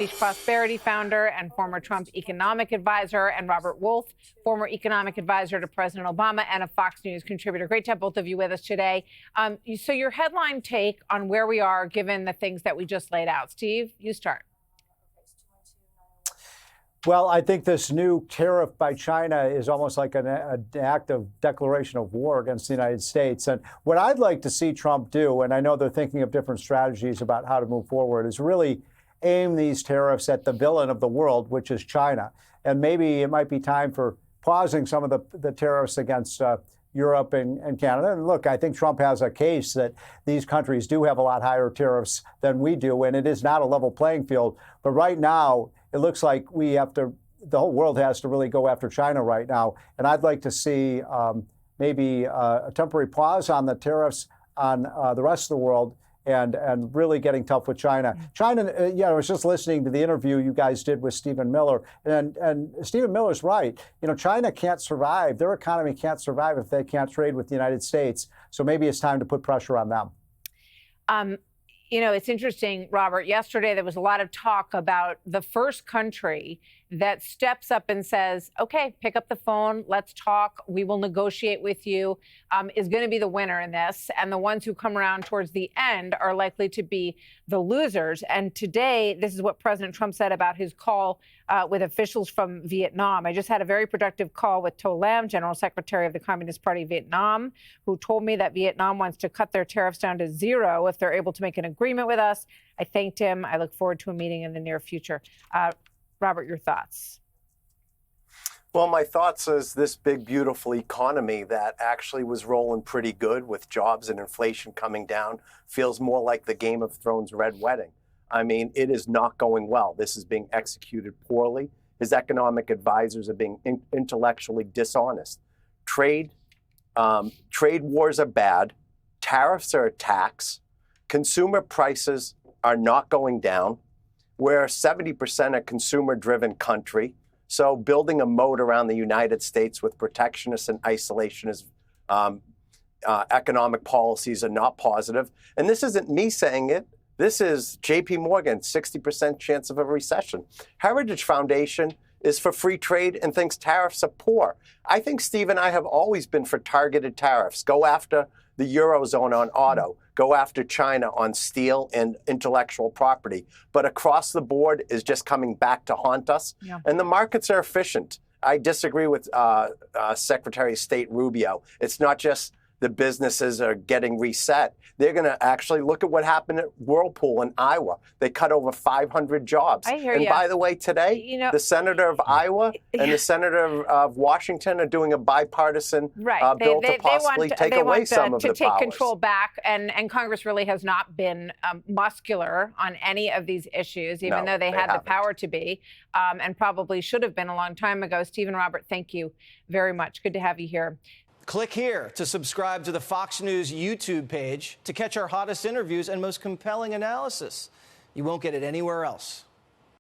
Prosperity founder and former Trump economic advisor, and Robert Wolf, former economic advisor to President Obama and a Fox News contributor. Great to have both of you with us today. So your headline take on where we are, given the things that we just laid out. Steve, you start. Well, I think this new tariff by China is almost like an act of declaration of war against the United States. And what I'd like to see Trump do, and I know they're thinking of different strategies about how to move forward, is really aim these tariffs at the villain of the world, which is China. And maybe it might be time for pausing some of the tariffs against Europe and Canada. And look, I think Trump has a case that these countries do have a lot higher tariffs than we do, and it is not a level playing field. But right now, it looks like the whole world has to really go after China right now. And I'd like to see maybe a temporary pause on the tariffs on the rest of the world, and really getting tough with China. China, I was just listening to the interview you guys did with Stephen Miller, and Stephen Miller's right. China can't survive. Their economy can't survive if they can't trade with the United States. So maybe it's time to put pressure on them. It's interesting, Robert. Yesterday, there was a lot of talk about the first country that steps up and says, OK, pick up the phone. Let's talk. We will negotiate with you, is going to be the winner in this. And the ones who come around towards the end are likely to be the losers. And today, this is what President Trump said about his call with officials from Vietnam. I just had a very productive call with To Lam, General Secretary of the Communist Party of Vietnam, who told me that Vietnam wants to cut their tariffs down to zero if they're able to make an agreement with us. I thanked him. I look forward to a meeting in the near future. Robert, your thoughts? Well, my thoughts is this big, beautiful economy that actually was rolling pretty good with jobs and inflation coming down feels more like the Game of Thrones Red Wedding. I mean, it is not going well. This is being executed poorly. His economic advisors are being intellectually dishonest. Trade wars are bad. Tariffs are a tax. Consumer prices are not going down. We're 70% a consumer-driven country. So building a moat around the United States with protectionist and isolationist economic policies are not positive. And this isn't me saying it. This is J.P. Morgan, 60% chance of a recession. Heritage Foundation is for free trade and thinks tariffs are poor. I think Steve and I have always been for targeted tariffs. Go after the Eurozone on auto. Go after China on steel and intellectual property. But across the board is just coming back to haunt us. Yeah. And the markets are efficient. I disagree with Secretary of State Rubio. It's not just the businesses are getting reset. They're going to actually look at what happened at Whirlpool in Iowa. They cut over 500 jobs. I hear and you. By the way, today, the senator of Iowa and the senator of Washington are doing a bipartisan bill to possibly take away some of the powers. To take control back, and Congress really has not been muscular on any of these issues, even though they had the power to be, and probably should have been a long time ago. Steve and Robert, thank you very much. Good to have you here. Click here to subscribe to the Fox News YouTube page to catch our hottest interviews and most compelling analysis. You won't get it anywhere else.